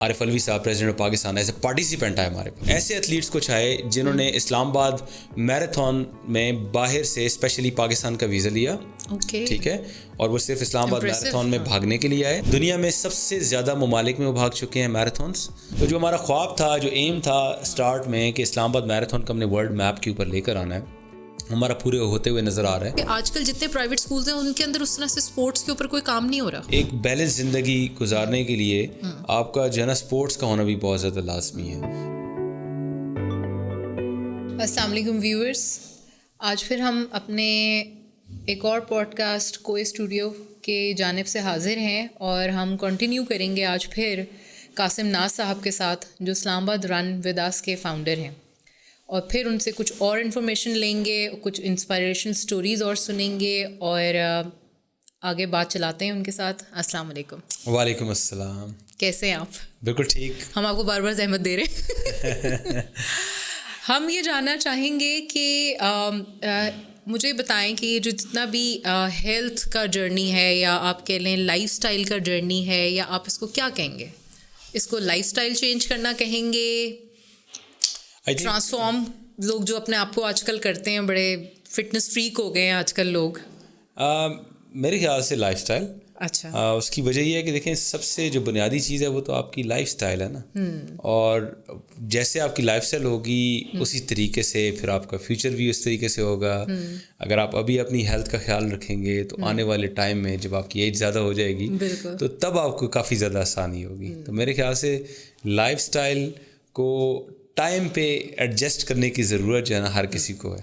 عارف الوی صاحب president of Pakistan as a participant آئے ہمارے پاس. ایسے ایتھلیٹس کو چاہے جنہوں نے اسلام آباد میراتھن میں باہر سے اسپیشلی پاکستان کا ویزا لیا, ٹھیک ہے, اور وہ صرف اسلام آباد میراتھن میں بھاگنے کے لیے آئے. دنیا میں سب سے زیادہ ممالک میں وہ بھاگ چکے ہیں میراتھنس. تو جو ہمارا خواب تھا, جو ایم تھا اسٹارٹ میں کہ اسلام آباد میراتھن کو ہم نے ورلڈ میپ کے اوپر لے کر آنا ہے, ہمارا پورے ہوتے ہوئے نظر آ رہا ہے. آج کل جتنے پرائیویٹ سکولز ہیں ان کے اندر اس طرح سے سپورٹس کے اوپر کوئی کام نہیں ہو رہا. ایک بیلنس زندگی گزارنے کے لیے آپ کا جو ہے نا سپورٹس کا ہونا بھی بہت زیادہ لازمی ہے. السلام علیکم ویورز, آج پھر ہم اپنے ایک اور پوڈ کاسٹ کوئی اسٹوڈیو کے جانب سے حاضر ہیں اور ہم کنٹینیو کریں گے آج پھر قاسم ناز صاحب کے ساتھ جو اسلام آباد رن ود اس کے فاؤنڈر ہیں, اور پھر ان سے کچھ اور انفارمیشن لیں گے, کچھ انسپائریشن سٹوریز اور سنیں گے, اور آگے بات چلاتے ہیں ان کے ساتھ. السلام علیکم. وعلیکم السلام. کیسے ہیں آپ؟ بالکل ٹھیک. ہم آپ کو بار بار زحمت دے رہے ہیں. ہم یہ جاننا چاہیں گے کہ مجھے بتائیں کہ یہ جو جتنا بھی ہیلتھ کا جرنی ہے, یا آپ کہہ لیں لائف اسٹائل کا جرنی ہے, یا آپ اس کو کیا کہیں گے؟ اس کو لائف اسٹائل چینج کرنا کہیں گے, ٹرانسفارم, لوگ جو اپنے آپ کو آج کل کرتے ہیں, بڑے فٹنس فریک ہو گئے ہیں آج کل لوگ. میرے خیال سے لائف اسٹائل. اچھا. اس کی وجہ یہ ہے کہ دیکھیں سب سے جو بنیادی چیز ہے وہ تو آپ کی لائف اسٹائل ہے نا, اور جیسے آپ کی لائف اسٹائل ہوگی اسی طریقے سے پھر آپ کا فیوچر بھی اس طریقے سے ہوگا. اگر آپ ابھی اپنی ہیلتھ کا خیال رکھیں گے تو آنے والے ٹائم میں جب آپ کی ایج زیادہ ہو جائے گی تو تب آپ کو کافی زیادہ آسانی ہوگی. تو میرے خیال سے لائف اسٹائل کو ٹائم پہ ایڈجسٹ کرنے کی ضرورت جو ہے نا ہر کسی کو ہے.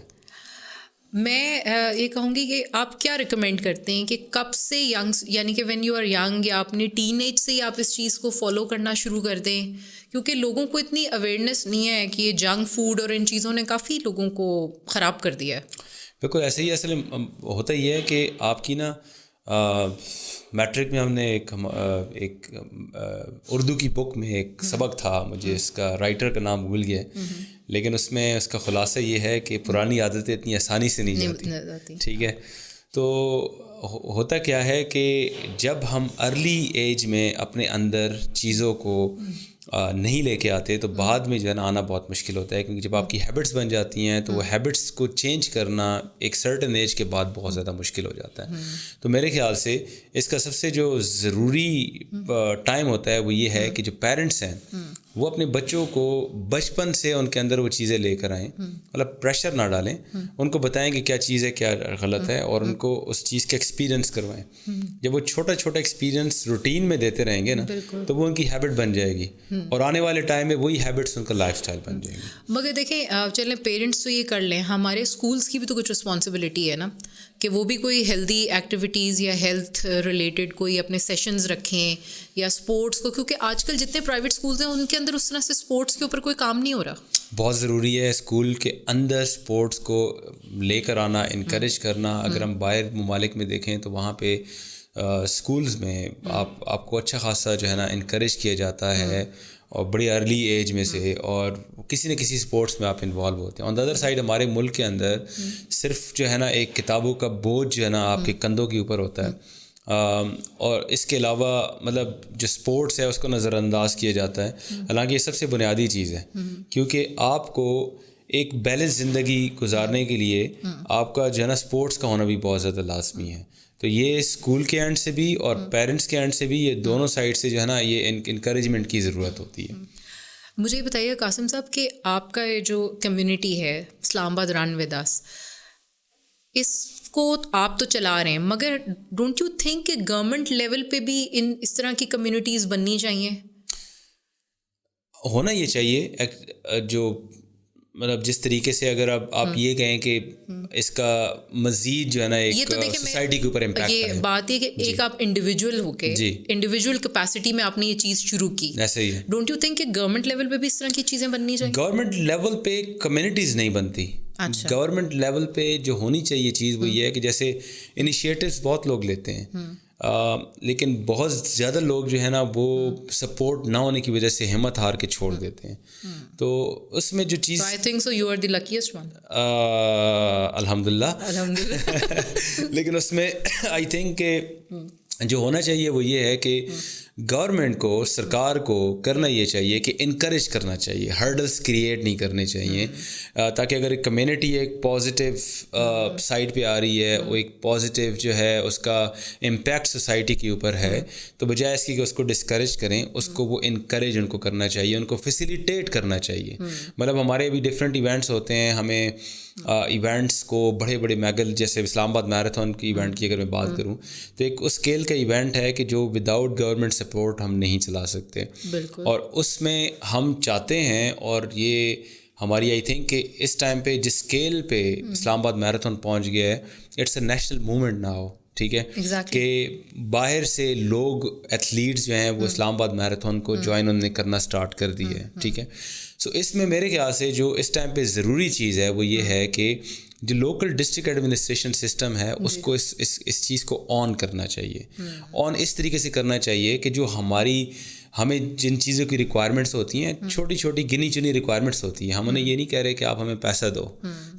میں یہ کہوں گی کہ آپ کیا ریکمینڈ کرتے ہیں کہ کب سے ینگ, یعنی کہ وین یو آر ینگ یا اپنی ٹین ایج سے ہی آپ اس چیز کو فالو کرنا شروع کر دیں, کیونکہ لوگوں کو اتنی اویئرنیس نہیں ہے کہ یہ جنک فوڈ اور ان چیزوں نے کافی لوگوں کو خراب کر دیا ہے. بالکل ایسے ہی. اصل ہوتا یہ ہے کہ آپ کی نا میٹرک میں ہم نے ایک اردو کی بک میں ایک سبق تھا, مجھے اس کا رائٹر کا نام بھول گیا ہے, لیکن اس میں اس کا خلاصہ یہ ہے کہ پرانی عادتیں اتنی آسانی سے نہیں جاتی. ٹھیک ہے. تو ہوتا کیا ہے کہ جب ہم ارلی ایج میں اپنے اندر چیزوں کو نہیں لے کے آتے تو بعد میں جو ہے نا آنا بہت مشکل ہوتا ہے, کیونکہ جب آپ کی ہیبٹس بن جاتی ہیں تو وہ ہیبٹس کو چینج کرنا ایک سرٹن ایج کے بعد بہت زیادہ مشکل ہو جاتا ہے. تو میرے خیال سے اس کا سب سے جو ضروری ٹائم ہوتا ہے وہ یہ ہے کہ جو پیرنٹس ہیں وہ اپنے بچوں کو بچپن سے ان کے اندر وہ چیزیں لے کر آئیں, مطلب پریشر نہ ڈالیں, ان کو بتائیں کہ کیا چیز ہے کیا غلط ہے, اور ان کو اس چیز کا ایکسپیرینس کروائیں. جب وہ چھوٹا چھوٹا ایکسپیرینس روٹین میں دیتے رہیں گے نا تو وہ ان کی ہیبٹ بن جائے گی, اور آنے والے ٹائم میں وہی ہیبٹس ان کا لائف اسٹائل بن جائیں گی. مگر دیکھیں چلیں پیرنٹس تو یہ کر لیں, ہمارے اسکولس کی بھی تو کچھ رسپانسبلٹی ہے نا کہ وہ بھی کوئی ہیلدی ایکٹیویٹیز یا ہیلتھ ریلیٹڈ کوئی اپنے سیشنز رکھیں, یا اسپورٹس کو, کیونکہ آج کل جتنے پرائیویٹ اسکولز ہیں ان کے اندر اس طرح سے اسپورٹس کے اوپر کوئی کام نہیں ہو رہا. بہت ضروری ہے اسکول کے اندر اسپورٹس کو لے کر آنا, انکریج کرنا. اگر ہم باہر ممالک میں دیکھیں تو وہاں پہ اسکولز میں آپ کو اچھا خاصا جو ہے نا انکریج کیا جاتا ہے, اور بڑی ارلی ایج میں سے, اور کسی نہ کسی اسپورٹس میں آپ انوالو ہوتے ہیں. آن دا ادر سائڈ ہمارے ملک کے اندر صرف جو ہے نا ایک کتابوں کا بوجھ جو ہے نا آپ کے کندھوں کے اوپر ہوتا ہے, اور اس کے علاوہ مطلب جو اسپورٹس ہے اس کو نظر انداز کیا جاتا ہے, حالانکہ یہ سب سے بنیادی چیز ہے, کیونکہ آپ کو ایک بیلنس زندگی گزارنے کے لیے آپ کا جو ہے نا اسپورٹس کا ہونا بھی بہت زیادہ لازمی ہے. تو یہ اسکول کے اینڈ سے بھی اور پیرنٹس کے اینڈ سے بھی, یہ دونوں سائڈ سے جو ہے نا یہ انکریجمنٹ کی ضرورت ہوتی ہے. مجھے بتائیے قاسم صاحب کہ آپ کا یہ جو کمیونٹی ہے اسلام آباد رن ود اس, اس کو آپ تو چلا رہے ہیں, مگر ڈونٹ یو تھنک کہ گورنمنٹ لیول پہ بھی اس طرح کی کمیونٹیز بننی چاہیے؟ ہونا یہ چاہیے. جو مطلب جس طریقے سے اگر آپ یہ کہیں کہ اس کا مزید جو ہے نا ایک سوسائٹی کے اوپر امپیکٹ ہے. یہ بات ہے کہ ایک آپ انڈیویجول ہو کے انڈیویجول کیپیسٹی میں آپ نے یہ چیز شروع کی, ایسے ہی ہے. ڈونٹ یو تھنک کہ گورنمنٹ لیول پہ بھی اس طرح کی چیزیں بننی چاہیے؟ گورنمنٹ لیول پہ کمیونٹیز نہیں بنتی. گورنمنٹ لیول پہ جو ہونی چاہیے چیز وہ یہ ہے کہ جیسے انیشیٹوز بہت لوگ لیتے ہیں, لیکن بہت زیادہ لوگ جو ہے نا وہ سپورٹ نہ ہونے کی وجہ سے ہمت ہار کے چھوڑ دیتے ہیں. تو اس میں جو چیز I think so you are the luckiest one. الحمدللہ. لیکن اس میں آئی تھنک کہ جو ہونا چاہیے وہ یہ ہے کہ گورنمنٹ کو, سرکار کو کرنا یہ چاہیے کہ انکریج کرنا چاہیے, ہرڈلس کریٹ نہیں کرنے چاہیے, تاکہ اگر ایک کمیونٹی ایک پازیٹیو سائڈ پہ آ رہی ہے, وہ ایک پازیٹیو جو ہے اس کا امپیکٹ سوسائٹی کے اوپر ہے, تو بجائے اس کی کہ اس کو ڈسکریج کریں, اس کو وہ انکریج ان کو کرنا چاہیے, ان کو فیسیلیٹیٹ کرنا چاہیے. مطلب ہمارے ابھی ڈفرینٹ ایونٹس ہوتے ہیں, ہمیں ایونٹس کو بڑے بڑے میگل, جیسے اسلام آباد میراتھن کی ایونٹ کی اگر میں بات کروں تو ایک اس اسکیل کا ایونٹ ہے کہ جو وداؤٹ گورنمنٹ سپورٹ ہم نہیں چلا سکتے. اور اس میں ہم چاہتے ہیں, اور یہ ہماری آئی تھنک کہ اس ٹائم پہ جس اسکیل پہ اسلام آباد میراتھن پہنچ گیا ہے, it's a national movement now. ٹھیک ہے, کہ باہر سے لوگ ایتھلیٹس جو ہیں وہ اسلام آباد میراتھن کو جوائن انہوں نے کرنا اسٹارٹ کر دی ہے. ٹھیک ہے, سو اس میں میرے خیال سے جو اس ٹائم پہ ضروری چیز ہے وہ یہ ہے کہ جو لوکل ڈسٹرکٹ ایڈمنسٹریشن سسٹم ہے اس کو اس چیز کو آن کرنا چاہیے. آن اس طریقے سے کرنا چاہیے کہ جو ہمیں جن چیزوں کی ریکوائرمنٹس ہوتی ہیں, چھوٹی چھوٹی گنی چنی ریکوائرمنٹس ہوتی ہیں, ہم انہیں یہ نہیں کہہ رہے کہ آپ ہمیں پیسہ دو.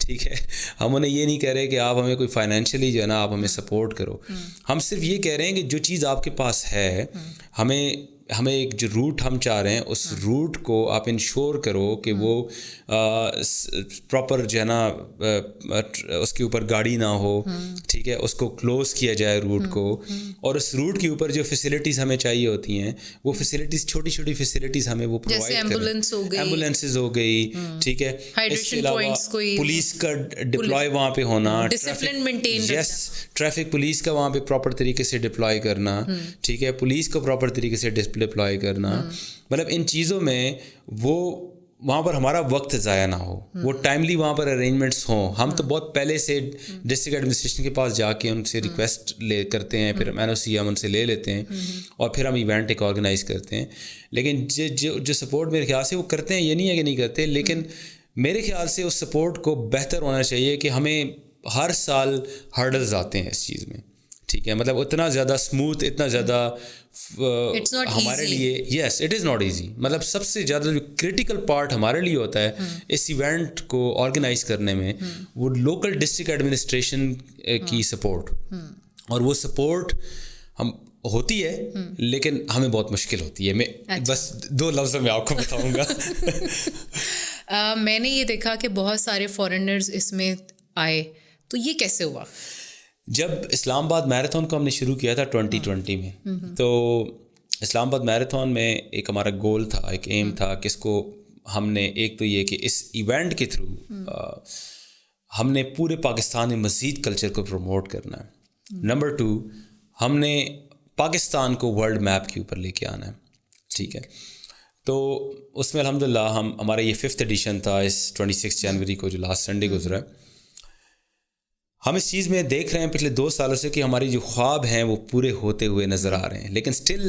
ٹھیک ہے, ہم انہیں یہ نہیں کہہ رہے کہ آپ ہمیں کوئی فائنینشلی جو ہے نا آپ ہمیں سپورٹ کرو. ہم صرف یہ کہہ رہے ہیں کہ جو چیز آپ کے پاس ہے, ہمیں ایک جو روٹ ہم چاہ رہے ہیں اس روٹ کو آپ انشور کرو کہ وہ پراپر جو ہے نا اس کے اوپر گاڑی نہ ہو. ٹھیک ہے, اس کو کلوز کیا جائے روٹ کو, اور اس روٹ کے اوپر جو فیسلٹیز ہمیں چاہیے ہوتی ہیں وہ فیسلٹیز, چھوٹی چھوٹی فیسلٹیز ہمیں وہ پرووائڈ کریں. ایمبولینسز ہو گئی. ٹھیک ہے, اس کے علاوہ پولیس کا ڈپلوائے وہاں پہ ہونا, ٹریفک پولیس کا وہاں پہ پراپر طریقے سے ڈپلوائے کرنا. ٹھیک ہے, پولیس کو پراپر طریقے سے ڈپلوائے کرنا. مطلب ان چیزوں میں وہ وہاں پر ہمارا وقت ضائع نہ ہو, وہ ٹائملی وہاں پر ارینجمنٹس ہوں. ہم تو بہت پہلے سے ڈسٹرکٹ ایڈمنسٹریشن کے پاس جا کے ان سے ریکویسٹ کرتے ہیں, پھر NOC ہم ان سے لے لیتے ہیں, اور پھر ہم ایونٹ ایک آرگنائز کرتے ہیں. لیکن جو سپورٹ میرے خیال سے وہ کرتے ہیں, یہ نہیں ہے کہ نہیں کرتے, لیکن میرے خیال سے اس سپورٹ کو بہتر ہونا چاہیے کہ ہمیں ہر سال ہرڈلز آتے ہیں اس چیز میں. ٹھیک ہے, مطلب اتنا زیادہ اسموتھ, اتنا زیادہ ہمارے لیے, yes it is not easy. مطلب سب سے زیادہ جو کرٹیکل پارٹ ہمارے لیے ہوتا ہے اس ایونٹ کو آرگنائز کرنے میں, وہ لوکل ڈسٹرکٹ ایڈمنسٹریشن کی سپورٹ. اور وہ سپورٹ ہم ہوتی ہے لیکن ہمیں بہت مشکل ہوتی ہے. میں بس 2 لفظ میں آپ کو بتاؤں گا. میں نے یہ دیکھا کہ بہت سارے فارنرز اس میں آئے, تو یہ کیسے ہوا؟ جب اسلام آباد میراتھن کو ہم نے شروع کیا تھا 2020 میں, تو اسلام آباد میراتھن میں ایک ہمارا گول تھا, ایک ایم تھا کہ اس کو ہم نے, ایک تو یہ کہ اس ایونٹ کے تھرو ہم نے پورے پاکستان میں مزید کلچر کو پروموٹ کرنا ہے. نمبر 2, ہم نے پاکستان کو ورلڈ میپ کے اوپر لے کے آنا ہے. ٹھیک ہے, تو اس میں الحمدللہ ہمارا یہ 5th ایڈیشن تھا اس 26 جنوری کو, جو لاسٹ سنڈے گزرا ہے. ہم اس چیز میں دیکھ رہے ہیں پچھلے 2 سالوں سے کہ ہماری جو خواب ہیں وہ پورے ہوتے ہوئے نظر آ رہے ہیں, لیکن still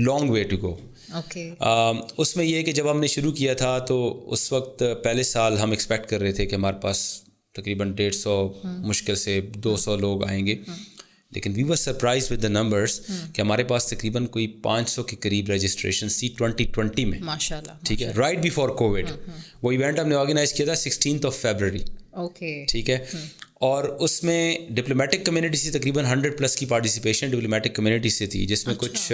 long way to go. اس میں یہ کہ جب ہم نے شروع کیا تھا تو اس وقت پہلے سال ہم ایکسپیکٹ کر رہے تھے کہ ہمارے پاس تقریباً 150 مشکل سے 200 لوگ آئیں گے, لیکن we were surprise with the numbers کہ ہمارے پاس تقریباً کوئی 500 کے قریب رجسٹریشن سی 2020 میں. ماشاء اللہ. ٹھیک ہے, رائٹ بیفور کووڈ. وہ ایونٹ ہم نے آرگنائز کیا تھا 16 فیبرری. ٹھیک ہے, اور اس میں ڈپلومیٹک کمیونٹی سے تقریباً 100+ کی پارٹیسپیشن ڈپلومیٹک کمیونٹی سے تھی, جس میں کچھ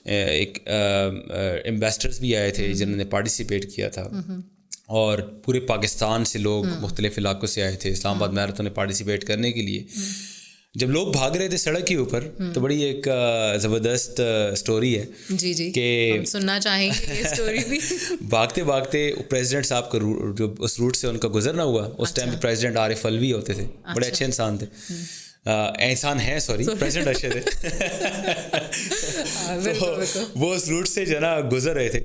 ایک امبیسڈرز بھی آئے تھے جنہوں نے پارٹیسپیٹ کیا تھا, اور پورے پاکستان سے لوگ مختلف علاقوں سے آئے تھے اسلام آباد میراتھن میں پارٹیسپیٹ کرنے کے لیے. جب لوگ بھاگ رہے تھے سڑک کے اوپر تو بڑی ایک زبردست اسٹوری ہے. جی جی, کہ سننا چاہیں گے یہ اسٹوری بھی. بھاگتے بھاگتے پریزیڈنٹ صاحب کا جو اس روٹ سے ان کا گزرنا ہوا, اس ٹائم پہ پریزیڈنٹ عارف الوی ہوتے تھے, بڑے اچھے انسان تھے, انسان ہیں سوری پریزیڈنٹ اچھے تھے. وہ اس روٹ سے جو ہے نا گزر رہے تھے,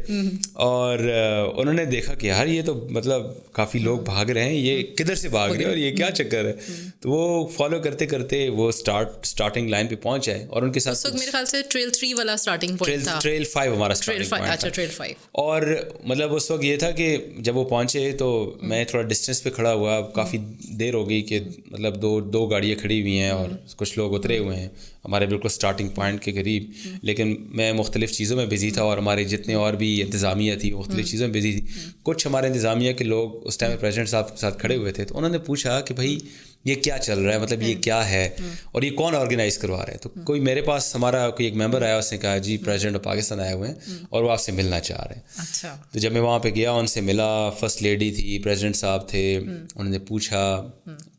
اور انہوں نے دیکھا کہ یار یہ تو مطلب کافی لوگ بھاگ رہے ہیں, یہ کدھر سے بھاگ رہے ہیں اور یہ کیا چکر ہے. تو وہ فالو کرتے کرتے وہ اسٹارٹنگ لائن پہ پہنچ جائے, اور ان کے ساتھ میرے خیال سے ٹریل 3 والا اسٹارٹنگ پوائنٹ تھا, ٹریل 5 ہمارا اسٹارٹنگ پوائنٹ تھا. ٹریل 5. اور مطلب اس وقت یہ تھا کہ جب وہ پہنچے تو میں تھوڑا ڈسٹینس پہ کھڑا ہوا, کافی دیر ہو گئی کہ مطلب دو گاڑیاں کھڑی ہوئی ہیں اور کچھ لوگ اترے ہوئے ہیں ہمارے بالکل اسٹارٹنگ پوائنٹ کے قریب, لیکن میں مختلف چیزوں میں بزی تھا, اور ہمارے جتنے اور بھی انتظامیہ تھی مختلف چیزوں میں بزی تھی. کچھ ہمارے انتظامیہ کے لوگ اس ٹائم پریزیڈنٹ صاحب کے ساتھ کھڑے ہوئے تھے, تو انہوں نے پوچھا کہ بھائی یہ کیا چل رہا ہے, مطلب یہ کیا ہے اور یہ کون آرگنائز کروا رہا ہے. تو کوئی میرے پاس ہمارا کوئی ایک ممبر آیا, اس نے کہا جی پریزیڈنٹ آف پاکستان آئے ہوئے ہیں اور وہ آپ سے ملنا چاہ رہے ہیں. اچھا. تو جب میں وہاں پہ گیا, ان سے ملا, فرسٹ لیڈی تھی, پریزیڈنٹ صاحب تھے, انہوں نے پوچھا,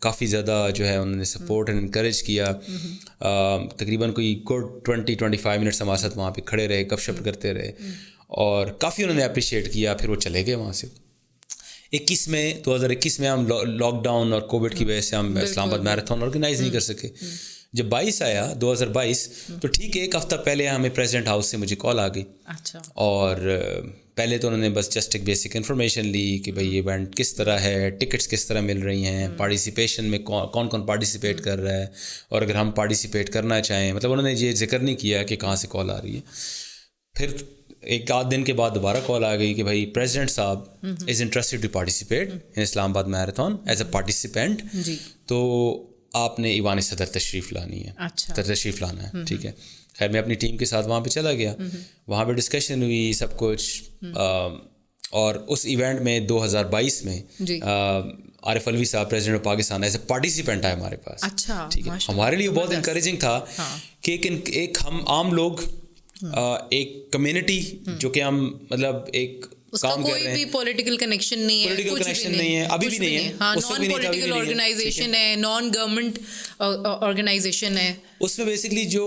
کافی زیادہ جو ہے انہوں نے سپورٹ اینڈ انکریج کیا. تقریباً کوئی گڈ 20-25 منٹس ہمارے ساتھ وہاں پہ کھڑے رہے, گپ شپ کرتے رہے اور کافی انہوں نے اپریشیٹ کیا. پھر وہ چلے گئے وہاں سے. 2021 میں ہم لاک ڈاؤن اور کووڈ کی وجہ سے ہم اسلام آباد میراتھن آرگنائز نہیں کر سکے. جب 22 آیا 2022 تو ٹھیک ہے, ایک ہفتہ پہلے ہمیں پریزیڈنٹ ہاؤس سے مجھے کال آ گئی. اچھا. اور پہلے تو انہوں نے بس جسٹ ایک بیسک انفارمیشن لی کہ بھائی یہ ایونٹ کس طرح ہے, ٹکٹس کس طرح مل رہی ہیں, پارٹیسپیشن میں کون کون پارٹیسپیٹ کر رہا ہے, اور اگر ہم پارٹیسپیٹ کرنا چاہیں, مطلب انہوں نے یہ ذکر نہیں کیا کہ کہاں سے کال آ رہی ہے. پھر ایک آدھ دن کے بعد دوبارہ کال آ گئی کہ بھائی پریزیڈنٹ صاحب is interested to participate in Islamabad marathon as a participant, تو آپ نے ایوان صدر تشریف لانی ہے. اچھا. تشریف لانا ہے, ٹھیک ہے. خیر میں اپنی ٹیم کے ساتھ وہاں پہ چلا گیا, وہاں پہ ڈسکشن ہوئی سب کچھ. اور اس ایونٹ میں 2022 میں عارف الوی صاحب president of Pakistan as a participant آئے ہمارے پاس. اچھا. ٹھیک ہے, ہمارے لیے بہت انکریجنگ تھا کہ ایک ہم عام لوگ, ایک کمیونٹی جو کہ ہم مطلب ایک کام کر رہے ہیں, کوئی بھی پولیٹیکل کنیکشن نہیں ہے, پولیٹیکل کنیکشن نہیں ہے, ابھی بھی نہیں ہے, نان پولیٹیکل آرگنائزیشن ہے, نان گورنمنٹ آرگنائزیشن ہے. اس میں بیسکلی جو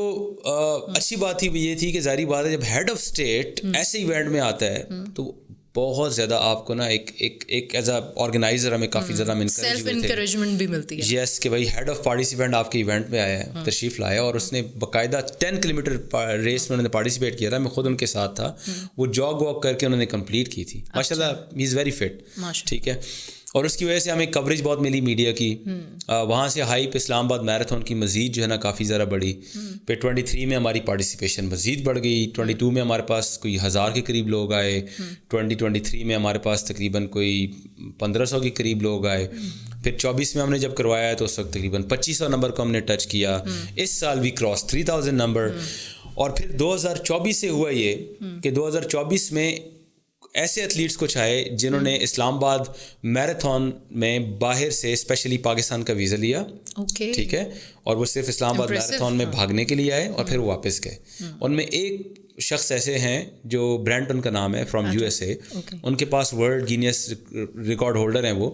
اچھی بات تھی وہ یہ تھی کہ ظاہری بات ہے جب ہیڈ آف اسٹیٹ ایسے ایونٹ میں آتا ہے تو بہت زیادہ آپ کو نا ایک ایز اے آرگنائزر ہمیں کافی زیادہ سیلف انکریجمنٹ بھی ملتی ہے. یس کہ بھائی ہیڈ آف پارٹیسپینٹ آپ کے ایونٹ میں آیا ہے, تشریف لایا, اور اس نے باقاعدہ 10 کلومیٹر ریس میں انہوں نے پارٹیسپیٹ کیا تھا. میں خود ان کے ساتھ تھا, وہ جاگ واک کر کے انہوں نے کمپلیٹ کی تھی. ماشاء اللہ ہی از ویری فٹ. ٹھیک ہے, اور اس کی وجہ سے ہمیں کوریج بہت ملی میڈیا کی. وہاں سے ہائپ اسلام آباد میراتھن کی مزید جو ہے نا کافی زیادہ بڑھی. پھر 23 میں ہماری پارٹیسپیشن مزید بڑھ گئی. 22 میں ہمارے پاس کوئی 1000 کے قریب لوگ آئے. 2023 میں ہمارے پاس تقریباً کوئی 1500 کے قریب لوگ آئے. پھر 24 میں ہم نے جب کروایا تو اس وقت تقریباً 2500 نمبر کو ہم نے ٹچ کیا. اس سال بھی کراس 3000 نمبر. اور پھر 2024 سے ہوا یہ کہ 2024 میں ایسے ایتھلیٹس کچھ آئے جنہوں نے اسلام آباد میراتھن میں باہر سے اسپیشلی پاکستان کا ویزا لیا. ٹھیک ہے, اور وہ صرف اسلام آباد میراتھن میں بھاگنے کے لیے آئے اور پھر وہ واپس گئے. ان میں ایک شخص ایسے ہیں جو برینٹن کا نام ہے, فرام USA. ان کے پاس ورلڈ گینیس ریکارڈ ہولڈر ہیں. وہ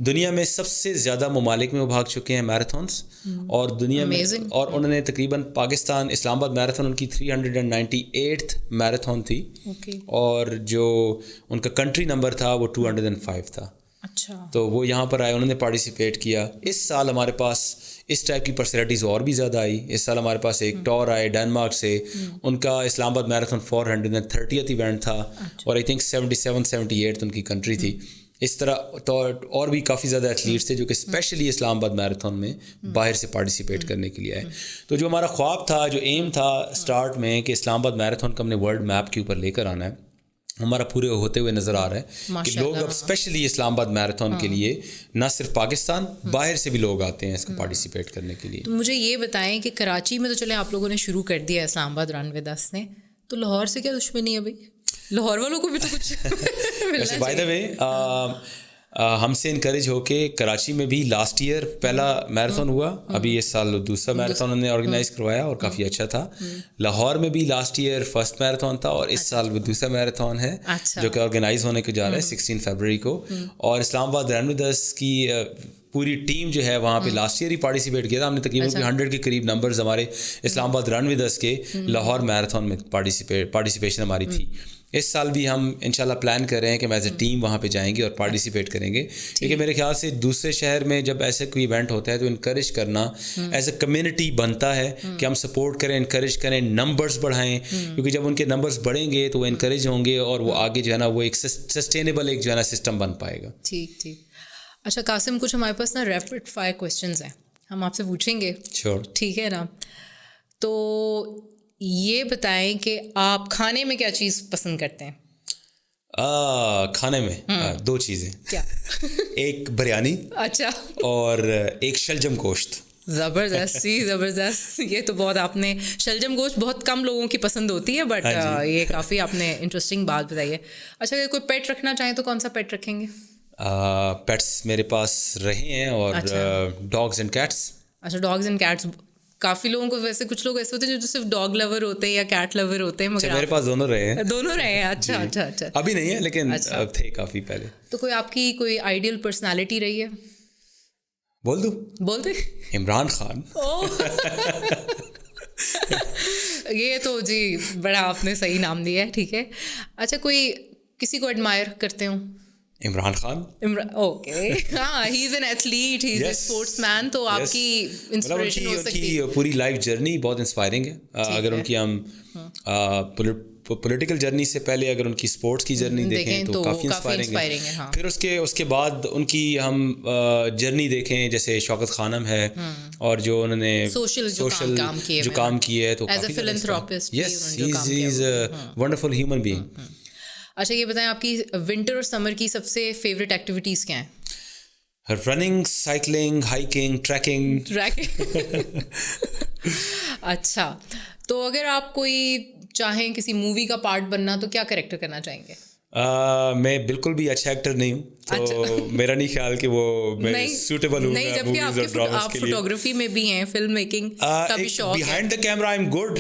دنیا میں سب سے زیادہ ممالک میں وہ بھاگ چکے ہیں میراتھنس, اور دنیا میں, اور انہوں نے تقریباً پاکستان اسلام آباد میراتھن ان کی 398th میراتھن تھی, اور جو ان کا کنٹری نمبر تھا وہ 205 تھا. اچھا. تو وہ یہاں پر آئے, انہوں نے پارٹیسپیٹ کیا. اس سال ہمارے پاس اس ٹائپ کی پرسنالٹیز اور بھی زیادہ آئی. اس سال ہمارے پاس ایک ٹور آئے ڈینمارک سے, ان کا اسلام آباد میراتھن 430th ایونٹ تھا, اور آئی تھنک 77-78 ان کی کنٹری تھی. اس طرح تو اور بھی کافی زیادہ ایتھلیٹس تھے جو کہ اسپیشلی اسلام آباد میراتھن میں باہر سے پارٹیسپیٹ کرنے کے لیے آئے. تو جو ہمارا خواب تھا, جو ایم تھا اسٹارٹ میں کہ اسلام آباد میراتھن کو ہم نے ورلڈ میپ کے اوپر لے کر آنا ہے, ہمارا پورے ہوتے ہوئے نظر آ رہا ہے کہ لوگ اب اسپیشلی اسلام آباد میراتھن کے لیے نہ صرف پاکستان, باہر سے بھی لوگ آتے ہیں اس کو پارٹیسپیٹ کرنے کے لیے. تو مجھے یہ بتائیں کہ کراچی میں تو چلے آپ لوگوں نے شروع کر دیا اسلام آباد رن ود اس نے, تو لاہور سے کیا دشمنی ہے بھائی؟ لاہور والوں کو بھی تو کچھ ویسے بائی دا وے ہم سے انکریج ہو کے کراچی میں بھی لاسٹ ایئر پہلا میراتھن ہوا, ابھی اس سال دوسرا میراتھن انہوں نے آرگنائز کروایا اور کافی اچھا تھا. لاہور میں بھی لاسٹ ایئر فرسٹ میراتھن تھا, اور اس سال وہ دوسرا میراتھن ہے جو کہ آرگنائز ہونے کو جا رہا ہے 16 فیبروری کو. اور اسلام آباد رن ود اس کی پوری ٹیم جو ہے وہاں پہ لاسٹ ایئر ہی پارٹیسپیٹ کیا تھا. ہم نے تقریباً 100 کے قریب نمبرز ہمارے اسلام آباد رن ود اس کے لاہور میراتھن میں پارٹیسپیشن ہماری تھی. اس سال بھی ہم انشاءاللہ پلان کر رہے ہیں کہ ہم ایز اے ٹیم وہاں پہ جائیں گے اور پارٹیسپیٹ کریں گے. کیونکہ میرے خیال سے دوسرے شہر میں جب ایسے کوئی ایونٹ ہوتا ہے تو انکریج کرنا ایز اے کمیونٹی بنتا ہے کہ ہم سپورٹ کریں, انکریج کریں, نمبرز بڑھائیں, کیونکہ جب ان کے نمبرز بڑھیں گے تو وہ انکریج ہوں گے اور وہ آگے جو ہے نا وہ ایک سسٹینیبل ایک جو ہے نا سسٹم بن پائے گا. ٹھیک ٹھیک. اچھا قاسم, کچھ ہمارے پاس نا ریپڈ فائر کویسچنز ہیں, ہم آپ سے پوچھیں گے. شیور. ٹھیک ہے نا. تو یہ بتائیں کہ آپ کھانے میں کیا چیز پسند کرتے ہیں؟ کھانے میں 2 چیزیں. کیا؟ ایک بریانی, اچھا, اور ایک شلجم گوشت. زبردست جی, زبردست. یہ تو بہت آپ نے, شلجم گوشت بہت کم لوگوں کی پسند ہوتی ہے, بٹ یہ کافی آپ نے انٹرسٹنگ بات بتائی ہے. اچھا, اگر کوئی پیٹ رکھنا چاہیں تو کون سا پیٹ رکھیں گے؟ پیٹس میرے پاس رہے ہیں اور ڈاگز اینڈ کیٹس. اچھا ڈاگز اینڈ کیٹس. کافی لوگوں کو ویسے کچھ لوگ ایسے ہوتے ہیں جو صرف ڈاگ لور ہوتے ہیں یا کیٹ لور ہوتے ہیں, مگر میرے پاس دونوں رہے ہیں. دونوں رہے ہیں. اچھا اچھا اچھا. ابھی نہیں ہے لیکن تھے کافی پہلے. تو کوئی آپ کی کوئی آئیڈیل پرسنالٹی رہی ہے؟ بول دوں. بول دیں. عمران خان. یہ تو جی بڑا آپ نے صحیح نام دیا ہے. ٹھیک ہے. اچھا کوئی کسی کو ایڈمائر کرتے ہوں؟ عمران خان. اوکے. ہاں he is an athlete, he is a sportsman. تو آپ کی انسپریشن ہو سکتی ہے. پوری لائف جرنی بہت انسپائرنگ ہے. اگر ان کی ہم پولیٹیکل جرنی سے پہلے اگر ان کی اسپورٹس کی جرنی دیکھیں تو کافی انسپائرنگ ہے. پھر اس کے بعد ان کی ہم جرنی دیکھیں جیسے شوکت خانم ہے اور جو انہوں نے سوشل جو کام کیے ہے تو یس ہی is a wonderful human being. اچھا یہ بتائیں آپ کی ونٹر اور سمر کی سب سے فیوریٹ ایکٹیویٹیز کیا ہیں؟ Running, cycling, hiking, trekking. اچھا تو اگر آپ کوئی چاہیں کسی مووی کا پارٹ بننا تو کیا کریکٹر کرنا چاہیں گے؟ میں بالکل بھی اچھا ایکٹر نہیں ہوں تو میرا نہیں خیال کہ وہ میں سوٹیبل ہوں. نہیں, جبکہ آپ فوٹوگرافی میں بھی ہیں, فلم میکنگ کا بھی شوق ہے. Behind the camera I am good,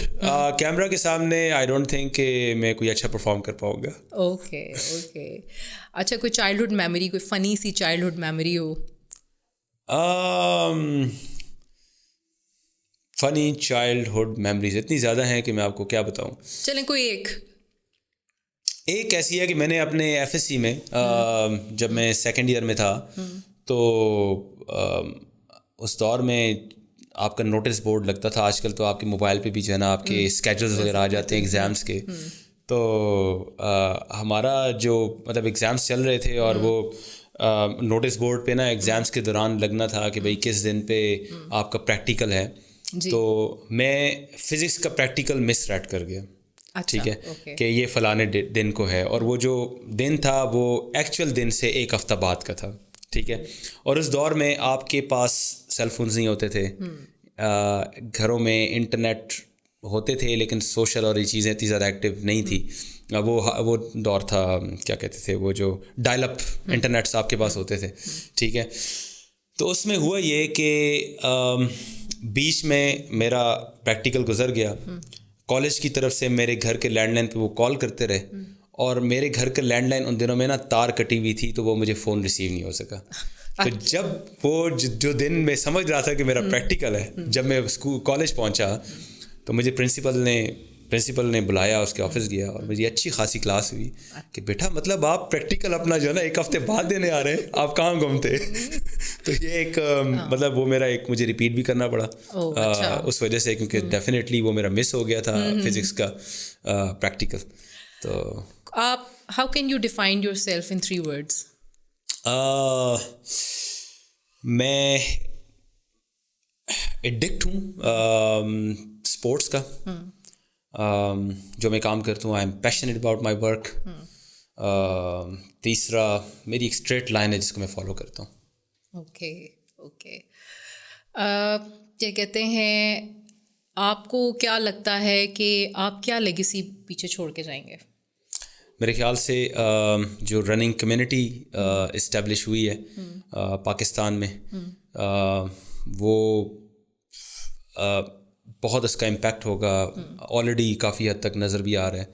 camera کے سامنے آئی ڈونٹ تھنک کہ میں کوئی اچھا پرفارم کر پاؤں گا. Okay okay. اچھا کوئی چائلڈہڈ میموری, کوئی فنی سی چائلڈہڈ میموری ہو؟ فنی چائلڈہڈ میموریز اتنی زیادہ ہیں کہ میں آپ کو کیا بتاؤں. چلیں کوئی ایک ایسی ہے کہ میں نے اپنے ایف ایس سی میں جب میں سیکنڈ ایئر میں تھا تو اس دور میں آپ کا نوٹس بورڈ لگتا تھا. آج کل تو آپ کے موبائل پہ بھی جو ہے نا آپ کے اسکیجولز وغیرہ آ جاتے ہیں ایگزامس کے. تو ہمارا جو مطلب ایگزامس چل رہے تھے اور وہ نوٹس بورڈ پہ نا ایگزامس کے دوران لگنا تھا کہ بھائی کس دن پہ آپ کا پریکٹیکل ہے. تو میں فزکس کا پریکٹیکل مس رائٹ کر گیا. ٹھیک ہے کہ یہ فلانے دن کو ہے, اور وہ جو دن تھا وہ ایکچوئل دن سے ایک ہفتہ بعد کا تھا. ٹھیک ہے. اور اس دور میں آپ کے پاس سیل فونز نہیں ہوتے تھے, گھروں میں انٹرنیٹ ہوتے تھے لیکن سوشل اور یہ چیزیں اتنی زیادہ ایکٹیو نہیں تھی. وہ دور تھا کیا کہتے تھے وہ جو ڈائل اپ انٹرنیٹس آپ کے پاس ہوتے تھے. ٹھیک ہے. تو اس میں ہوا یہ کہ بیچ میں میرا پریکٹیکل گزر گیا. کالج کی طرف سے میرے گھر کے لینڈ لائن پہ وہ کال کرتے رہے, اور میرے گھر کا لینڈ لائن ان دنوں میں نا تار کٹی ہوئی تھی تو وہ مجھے فون ریسیو نہیں ہو سکا. تو جب وہ جو دن میں سمجھ رہا تھا کہ میرا پریکٹیکل ہے, جب میں کالج پہنچا تو مجھے پرنسپل نے بلایا, اس کے آفس گیا اور مجھے اچھی خاصی کلاس ہوئی کہ بیٹا مطلب آپ پریکٹیکل اپنا جو ہے نا ایک ہفتے بعد دینے آ رہے ہیں, آپ کہاں گم تھے. تو یہ ایک مطلب وہ میرا ایک مجھے ریپیٹ بھی کرنا پڑا اس وجہ سے, کیونکہ ڈیفینیٹلی وہ میرا مس ہو گیا تھا فزکس کا پریکٹیکل. تو آپ how can you define your self in 3 words؟ میں ایڈکٹ ہوں اسپورٹس کا. جو میں کام کرتا ہوں I am passionate about my work. تیسرا میری ایک اسٹریٹ لائن ہے جس کو میں فالو کرتا ہوں. Okay okay. کیا کہتے ہیں, آپ کو کیا لگتا ہے کہ آپ کیا لیگیسی پیچھے چھوڑ کے جائیں گے؟ میرے خیال سے جو رننگ کمیونٹی اسٹیبلش ہوئی ہے پاکستان میں, وہ بہت اس کا امپیکٹ ہوگا. آلریڈی کافی حد تک نظر بھی آ رہا ہے,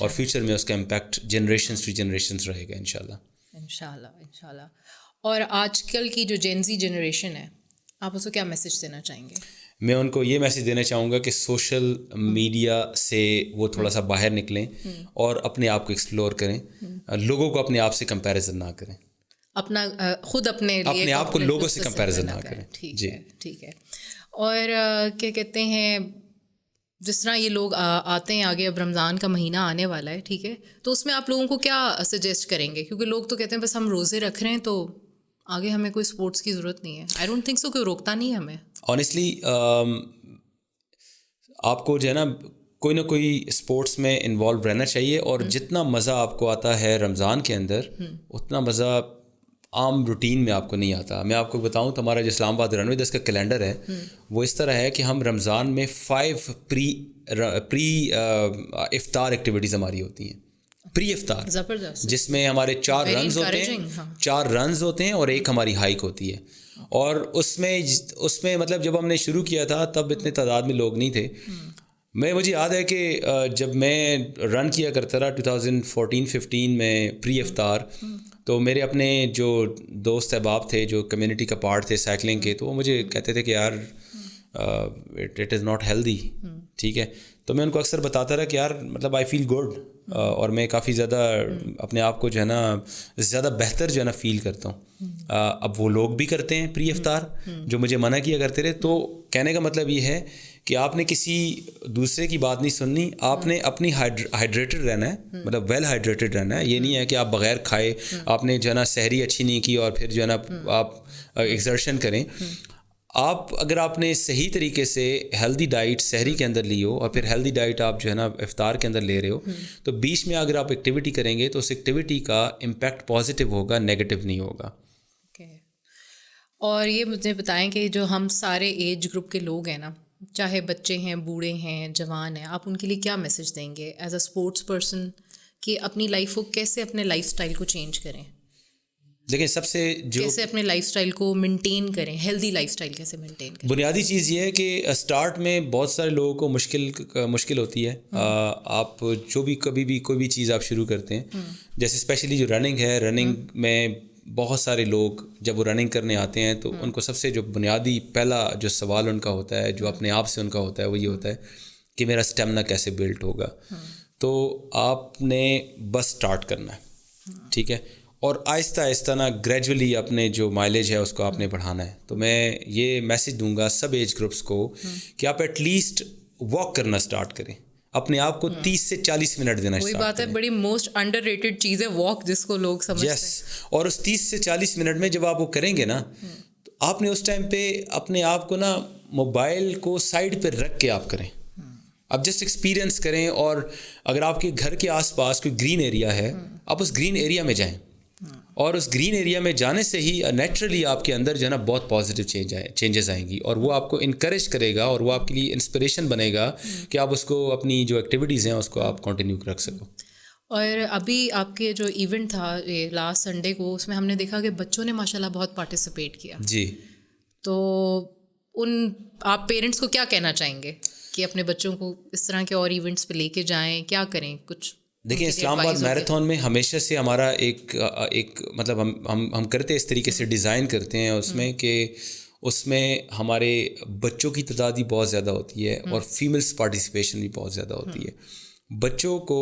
اور فیوچر میں اس کا امپیکٹ جنریشنز ٹو جنریشنز رہے گا انشاءاللہ. اور آج کل کی جو جین زی جنریشن ہے, آپ اس کو کیا میسج دینا چاہیں گے؟ میں ان کو یہ میسج دینا چاہوں گا کہ سوشل میڈیا سے وہ تھوڑا سا باہر نکلیں اور اپنے آپ کو ایکسپلور کریں. لوگوں کو اپنے آپ سے کمپیریزن نہ کریں, خود اپنے آپ کو لوگوں سے کمپیریزن نہ کریں. جی ٹھیک ہے. اور کیا کہتے ہیں, جس طرح یہ لوگ آتے ہیں آگے, اب رمضان کا مہینہ آنے والا ہے, ٹھیک ہے, تو اس میں آپ لوگوں کو کیا سجیسٹ کریں گے؟ کیونکہ لوگ تو کہتے ہیں بس ہم روزے رکھ رہے ہیں تو آگے ہمیں کوئی اسپورٹس کی ضرورت نہیں ہے. آئی ڈونٹ تھنک سو, کوئی روکتا نہیں ہے ہمیں. آنیسٹلی آپ کو جو ہے نا کوئی نہ کوئی اسپورٹس میں انوالو رہنا چاہیے, اور جتنا مزہ آپ کو آتا ہے رمضان کے اندر اتنا مزہ عام روٹین میں آپ کو نہیں آتا. میں آپ کو بتاؤں تو ہمارا جو اسلام آباد رنوے 10 کا کیلنڈر ہے وہ اس طرح ہے کہ ہم رمضان میں 5 پری افطار ایکٹیویٹیز ہماری ہوتی ہیں. پری افطار, زبردست, جس میں ہمارے 4 رنز ہوتے ہیں, 4 رنز ہوتے ہیں اور ایک ہماری ہائیک ہوتی ہے. اور اس میں مطلب جب ہم نے شروع کیا تھا تب اتنے تعداد میں لوگ نہیں تھے. مجھے یاد ہے کہ جب میں رن کیا کرتا تھا 2014-15 میں پری افطار, تو میرے اپنے جو دوست احباب تھے جو کمیونٹی کا پارٹ تھے سائیکلنگ کے, تو وہ مجھے کہتے تھے کہ یار اٹ از ناٹ ہیلدی, ٹھیک ہے. تو میں ان کو اکثر بتاتا رہا کہ یار مطلب آئی فیل گڈ, اور میں کافی زیادہ اپنے آپ کو جو ہے نا زیادہ بہتر جو ہے نا فیل کرتا ہوں. اب وہ لوگ بھی کرتے ہیں پری افطار جو مجھے منع کیا کرتے رہے. تو کہنے کا مطلب یہ ہے کہ آپ نے کسی دوسرے کی بات نہیں سننی, آپ نے اپنی ہائیڈریٹڈ رہنا ہے, مطلب ویل ہائیڈریٹڈ رہنا ہے. یہ نہیں ہے کہ آپ بغیر کھائے آپ نے جو ہے نا سحری اچھی نہیں کی اور پھر جو ہے نا آپ ایکزرشن کریں. آپ اگر آپ نے صحیح طریقے سے ہیلدی ڈائٹ سحری کے اندر لی ہو اور پھر ہیلدی ڈائٹ آپ جو ہے نا افطار کے اندر لے رہے ہو, تو بیچ میں اگر آپ ایکٹیویٹی کریں گے تو اس ایکٹیویٹی کا امپیکٹ پازیٹیو ہوگا, نیگیٹو نہیں ہوگا. اور یہ مجھے بتائیں کہ جو ہم سارے ایج گروپ کے لوگ ہیں نا, چاہے بچے ہیں, بوڑھے ہیں, جوان ہیں, آپ ان کے لیے کیا میسج دیں گے ایز اے اسپورٹس پرسن کہ اپنی لائف کو کیسے, اپنے لائف اسٹائل کو چینج کریں؟ لیکن سب سے جو کیسے اپنے لائف اسٹائل کو مینٹین کریں, ہیلدی لائف اسٹائل کیسے مینٹین کریں؟ بنیادی چیز یہ ہے کہ اسٹارٹ میں بہت سارے لوگوں کو مشکل ہوتی ہے. آپ جو بھی کبھی بھی کوئی بھی چیز آپ شروع کرتے ہیں, جیسے اسپیشلی جو رننگ ہے, رننگ میں بہت سارے لوگ جب وہ رننگ کرنے آتے ہیں تو ان کو سب سے جو بنیادی پہلا جو سوال ان کا ہوتا ہے, جو اپنے آپ سے ان کا ہوتا ہے, وہ یہ ہوتا ہے کہ میرا اسٹیمنا کیسے بلڈ ہوگا. تو آپ نے بس اسٹارٹ کرنا ہے, ٹھیک ہے, اور آہستہ آہستہ نا گریجولی اپنے جو مائلیج ہے اس کو آپ نے بڑھانا ہے. تو میں یہ میسج دوں گا سب ایج گروپس کو کہ آپ ایٹ لیسٹ واک کرنا اسٹارٹ کریں, اپنے آپ کو 30 سے 40 منٹ دینا. وہی بات ہے, بڑی موسٹ انڈر ریٹڈ چیز ہے واک, جس کو لوگ سمجھتے ہیں. یس, اور اس 30 سے 40 منٹ میں جب آپ وہ کریں گے نا, تو آپ نے اس ٹائم پہ اپنے آپ کو نا موبائل کو سائڈ پہ رکھ کے آپ کریں. آپ جسٹ ایکسپیرئنس کریں, اور اگر آپ کے گھر کے آس پاس کوئی گرین ایریا ہے, آپ اس گرین ایریا میں جائیں, اور اس گرین ایریا میں جانے سے ہی نیچرلی آپ کے اندر جو ہے نا بہت پازیٹیو چینجز آئیں گی, اور وہ آپ کو انکریج کرے گا, اور وہ آپ کے لیے انسپریشن بنے گا کہ آپ اس کو اپنی جو ایکٹیویٹیز ہیں اس کو آپ کنٹینیو رکھ سکو. اور ابھی آپ کے جو ایونٹ تھا لاسٹ سنڈے کو, اس میں ہم نے دیکھا کہ بچوں نے ماشاء اللہ بہت پارٹیسپیٹ کیا. جی, تو آپ پیرنٹس کو کیا کہنا چاہیں گے کہ اپنے بچوں کو اس طرح کے اور ایونٹس پہ لے کے جائیں, کیا کریں؟ کچھ دیکھیں, اسلام آباد میراتھن میں ہمیشہ سے ہمارا ایک مطلب ہم کرتے اس طریقے سے ڈیزائن کرتے ہیں اس میں کہ اس میں ہمارے بچوں کی تعداد بھی بہت زیادہ ہوتی ہے اور فیمیلس پارٹیسپیشن بھی بہت زیادہ ہوتی ہے. بچوں کو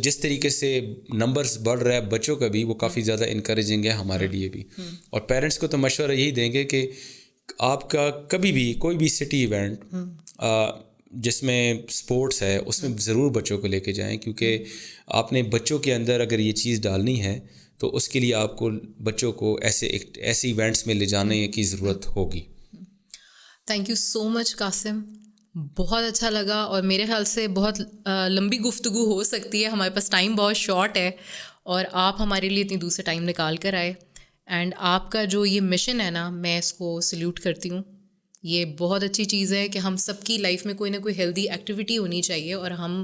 جس طریقے سے نمبرز بڑھ رہا ہے بچوں کا بھی, وہ کافی زیادہ انکریجنگ ہے ہمارے لیے بھی. اور پیرنٹس کو تو مشورہ یہی دیں گے کہ آپ کا کبھی بھی کوئی بھی سٹی ایونٹ جس میں اسپورٹس ہے اس میں ضرور بچوں کو لے کے جائیں, کیونکہ آپ نے بچوں کے اندر اگر یہ چیز ڈالنی ہے تو اس کے لیے آپ کو بچوں کو ایسے ایونٹس میں لے جانے کی ضرورت ہوگی. تھینک یو سو مچ قاسم, بہت اچھا لگا, اور میرے خیال سے بہت لمبی گفتگو ہو سکتی ہے, ہمارے پاس ٹائم بہت شارٹ ہے, اور آپ ہمارے لیے اتنی دور سے ٹائم نکال کر آئے. اینڈ آپ کا جو یہ مشن ہے نا, میں اس کو سلیوٹ کرتی ہوں. یہ بہت اچھی چیز ہے کہ ہم سب کی لائف میں کوئی نہ کوئی ہیلدی ایکٹیویٹی ہونی چاہیے, اور ہم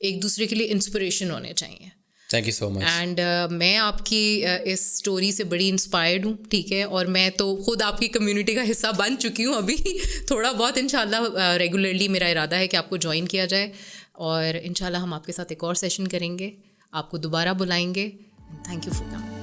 ایک دوسرے کے لیے انسپریشن ہونے چاہیے. Thank you so much. And میں آپ کی اس اسٹوری سے بڑی انسپائرڈ ہوں, ٹھیک ہے, اور میں تو خود آپ کی کمیونٹی کا حصہ بن چکی ہوں ابھی تھوڑا بہت. انشاءاللہ ریگولرلی میرا ارادہ ہے کہ آپ کو جوائن کیا جائے, اور انشاءاللہ ہم آپ کے ساتھ ایک اور سیشن کریں گے, آپ کو دوبارہ بلائیں گے. Thank you for coming.